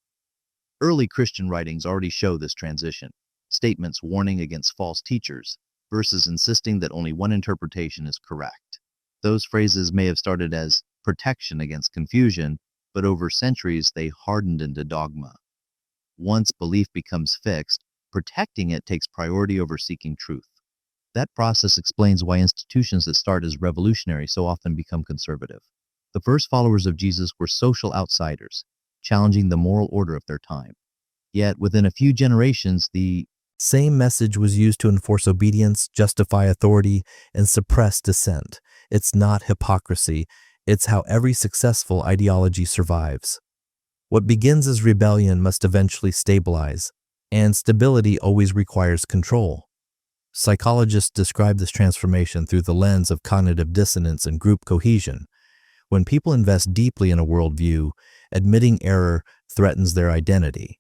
Early Christian writings already show this transition. Statements warning against false teachers, verses insisting that only one interpretation is correct. Those phrases may have started as protection against confusion, but over centuries they hardened into dogma. Once belief becomes fixed, protecting it takes priority over seeking truth. That process explains why institutions that start as revolutionary so often become conservative. The first followers of Jesus were social outsiders, challenging the moral order of their time. Yet, within a few generations, the same message was used to enforce obedience, justify authority, and suppress dissent. It's not hypocrisy. It's how every successful ideology survives. What begins as rebellion must eventually stabilize, and stability always requires control. Psychologists describe this transformation through the lens of cognitive dissonance and group cohesion. When people invest deeply in a worldview, admitting error threatens their identity.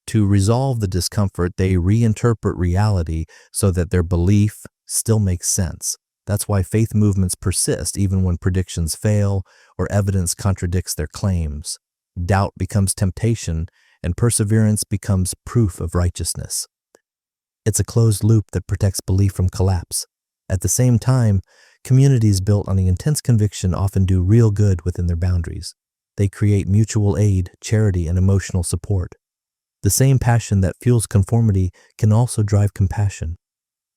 To resolve the discomfort, they reinterpret reality so that their belief still makes sense. That's why faith movements persist even when predictions fail or evidence contradicts their claims. Doubt becomes temptation, and perseverance becomes proof of righteousness. It's a closed loop that protects belief from collapse. At the same time, communities built on the intense conviction often do real good within their boundaries. They create mutual aid, charity, and emotional support. The same passion that fuels conformity can also drive compassion.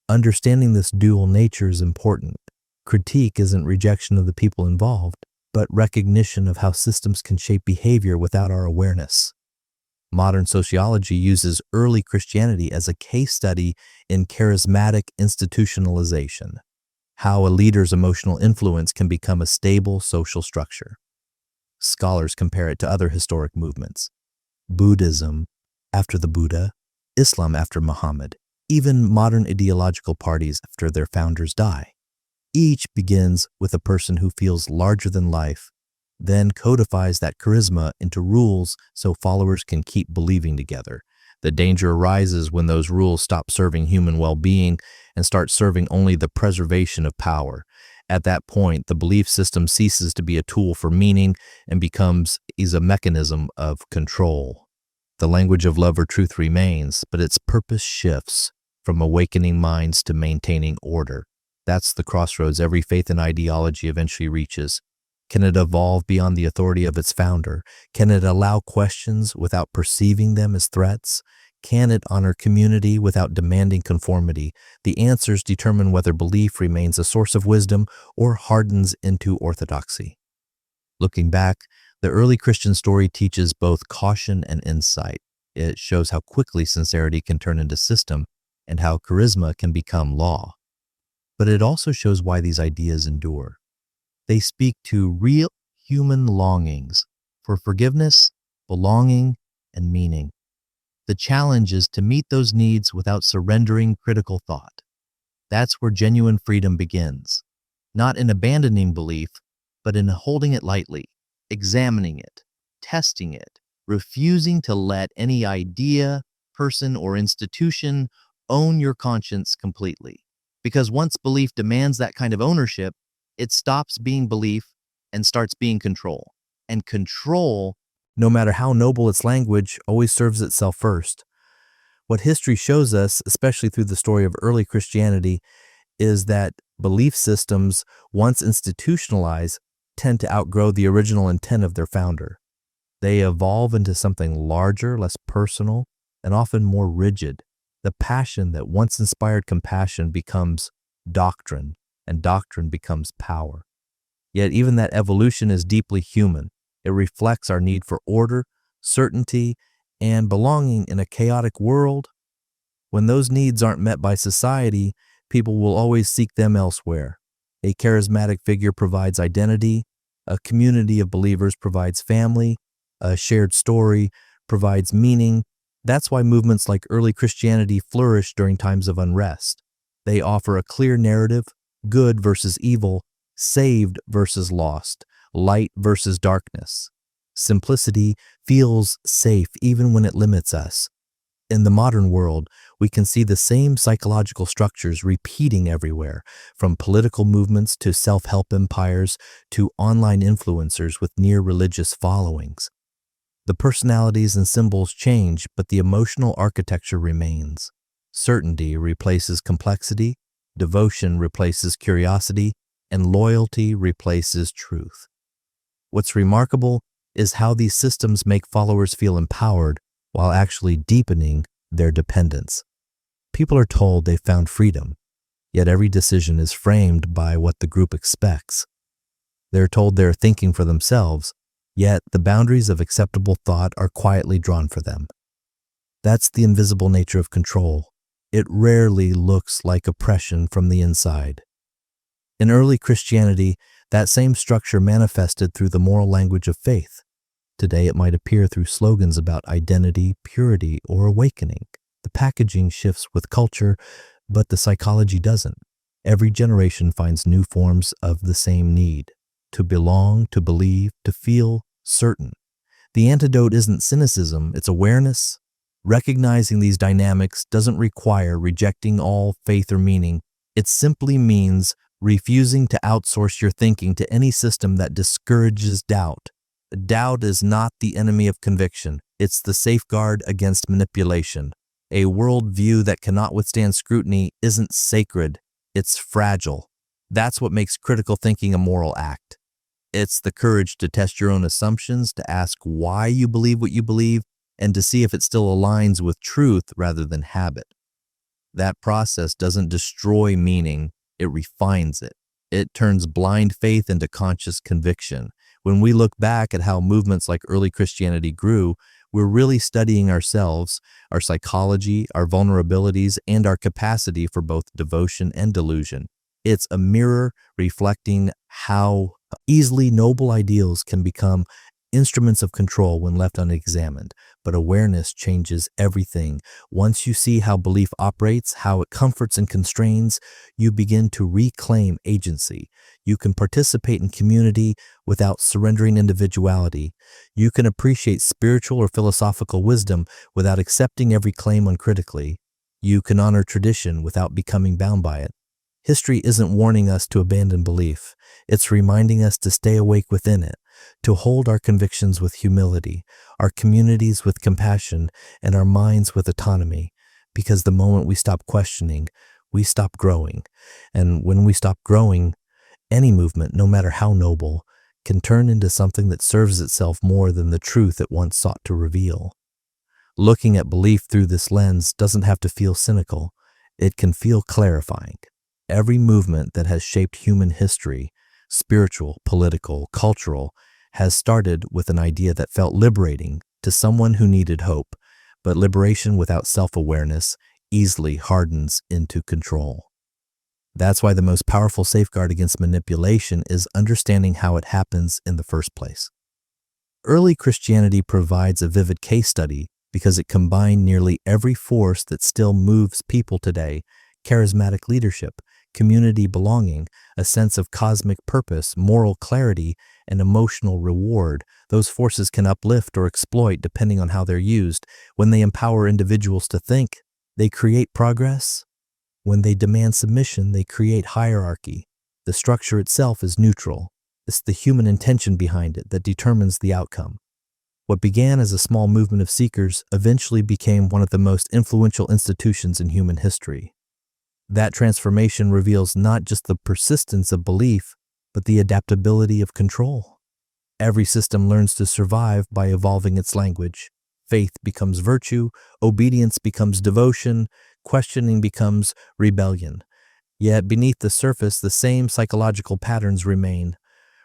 Understanding this dual nature is important. Critique isn't rejection of the people involved, but recognition of how systems can shape behavior without our awareness. Modern sociology uses early Christianity as a case study in charismatic institutionalization, how a leader's emotional influence can become a stable social structure. Scholars compare it to other historic movements: Buddhism after the Buddha, Islam after Muhammad, even modern ideological parties after their founders die. Each begins with a person who feels larger than life, then codifies that charisma into rules so followers can keep believing together. The danger arises when those rules stop serving human well-being and start serving only the preservation of power. At that point, the belief system ceases to be a tool for meaning and becomes a mechanism of control. The language of love or truth remains, but its purpose shifts from awakening minds to maintaining order. That's the crossroads every faith and ideology eventually reaches. Can it evolve beyond the authority of its founder? Can it allow questions without perceiving them as threats? Can it honor community without demanding conformity? The answers determine whether belief remains a source of wisdom or hardens into orthodoxy. Looking back, the early Christian story teaches both caution and insight. It shows how quickly sincerity can turn into system and how charisma can become law. But it also shows why these ideas endure. They speak to real human longings for forgiveness, belonging, and meaning. The challenge is to meet those needs without surrendering critical thought. That's where genuine freedom begins, not in abandoning belief, but in holding it lightly, examining it, testing it, refusing to let any idea, person, or institution own your conscience completely. Because once belief demands that kind of ownership, it stops being belief and starts being control. And control, no matter how noble its language, always serves itself first. What history shows us, especially through the story of early Christianity, is that belief systems, once institutionalized, tend to outgrow the original intent of their founder. They evolve into something larger, less personal, and often more rigid. The passion that once inspired compassion becomes doctrine, and doctrine becomes power. Yet even that evolution is deeply human. It reflects our need for order, certainty, and belonging in a chaotic world. When those needs aren't met by society, people will always seek them elsewhere. A charismatic figure provides identity, a community of believers provides family, a shared story provides meaning. That's why movements like early Christianity flourished during times of unrest. They offer a clear narrative, good versus evil, saved versus lost, light versus darkness. Simplicity feels safe even when it limits us. In the modern world, we can see the same psychological structures repeating everywhere, from political movements to self-help empires to online influencers with near-religious followings. The personalities and symbols change, but the emotional architecture remains. Certainty replaces complexity, devotion replaces curiosity, and loyalty replaces truth. What's remarkable is how these systems make followers feel empowered while actually deepening their dependence. People are told they've found freedom, yet every decision is framed by what the group expects. They're told they're thinking for themselves, yet the boundaries of acceptable thought are quietly drawn for them. That's the invisible nature of control. It rarely looks like oppression from the inside. In early Christianity, that same structure manifested through the moral language of faith. Today, it might appear through slogans about identity, purity, or awakening. The packaging shifts with culture, but the psychology doesn't. Every generation finds new forms of the same need: to belong, to believe, to feel certain. The antidote isn't cynicism, it's awareness. Recognizing these dynamics doesn't require rejecting all faith or meaning. It simply means refusing to outsource your thinking to any system that discourages doubt. Doubt is not the enemy of conviction. It's the safeguard against manipulation. A worldview that cannot withstand scrutiny isn't sacred, it's fragile. That's what makes critical thinking a moral act. It's the courage to test your own assumptions, to ask why you believe what you believe, and to see if it still aligns with truth rather than habit. That process doesn't destroy meaning, it refines it. It turns blind faith into conscious conviction. When we look back at how movements like early Christianity grew, we're really studying ourselves, our psychology, our vulnerabilities, and our capacity for both devotion and delusion. It's a mirror reflecting how easily noble ideals can become instruments of control when left unexamined. But awareness changes everything. Once you see how belief operates, how it comforts and constrains, you begin to reclaim agency. You can participate in community without surrendering individuality. You can appreciate spiritual or philosophical wisdom without accepting every claim uncritically. You can honor tradition without becoming bound by it. History isn't warning us to abandon belief. It's reminding us to stay awake within it, to hold our convictions with humility, our communities with compassion, and our minds with autonomy. Because the moment we stop questioning, we stop growing. And when we stop growing, any movement, no matter how noble, can turn into something that serves itself more than the truth it once sought to reveal. Looking at belief through this lens doesn't have to feel cynical. It can feel clarifying. Every movement that has shaped human history, spiritual, political, cultural, has started with an idea that felt liberating to someone who needed hope, but liberation without self-awareness easily hardens into control. That's why the most powerful safeguard against manipulation is understanding how it happens in the first place. Early Christianity provides a vivid case study because it combined nearly every force that still moves people today: charismatic leadership, community belonging, a sense of cosmic purpose, moral clarity, and emotional reward. Those forces can uplift or exploit depending on how they're used. When they empower individuals to think, they create progress. When they demand submission, they create hierarchy. The structure itself is neutral. It's the human intention behind it that determines the outcome. What began as a small movement of seekers eventually became one of the most influential institutions in human history. That transformation reveals not just the persistence of belief, but the adaptability of control. Every system learns to survive by evolving its language. Faith becomes virtue, obedience becomes devotion, questioning becomes rebellion. Yet beneath the surface, the same psychological patterns remain.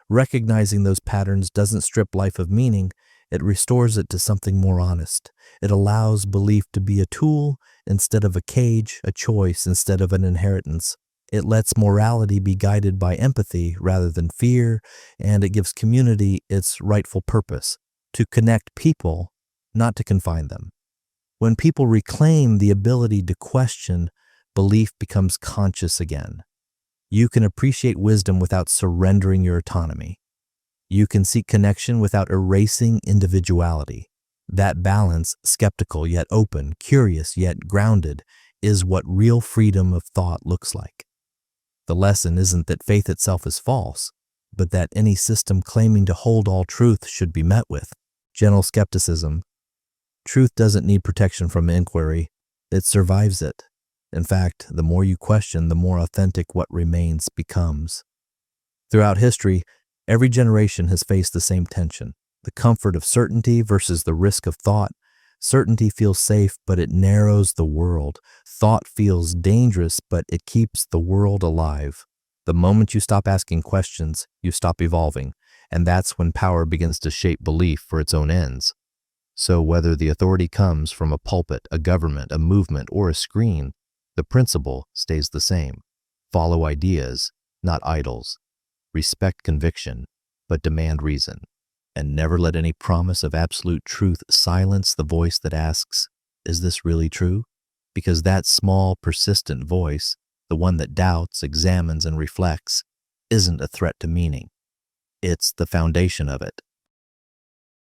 Recognizing those patterns doesn't strip life of meaning, it restores it to something more honest. It allows belief to be a tool instead of a cage, a choice instead of an inheritance. It lets morality be guided by empathy rather than fear, and it gives community its rightful purpose, to connect people, not to confine them. When people reclaim the ability to question, belief becomes conscious again. You can appreciate wisdom without surrendering your autonomy. You can seek connection without erasing individuality. That balance, skeptical yet open, curious yet grounded, is what real freedom of thought looks like. The lesson isn't that faith itself is false, but that any system claiming to hold all truth should be met with gentle skepticism. Truth doesn't need protection from inquiry. It survives it. In fact, the more you question, the more authentic what remains becomes. Throughout history, every generation has faced the same tension, the comfort of certainty versus the risk of thought. Certainty feels safe, but it narrows the world. Thought feels dangerous, but it keeps the world alive. The moment you stop asking questions, you stop evolving, and that's when power begins to shape belief for its own ends. So whether the authority comes from a pulpit, a government, a movement, or a screen, the principle stays the same. Follow ideas, not idols. Respect conviction, but demand reason. And never let any promise of absolute truth silence the voice that asks, is this really true? Because that small, persistent voice, the one that doubts, examines, and reflects, isn't a threat to meaning. It's the foundation of it.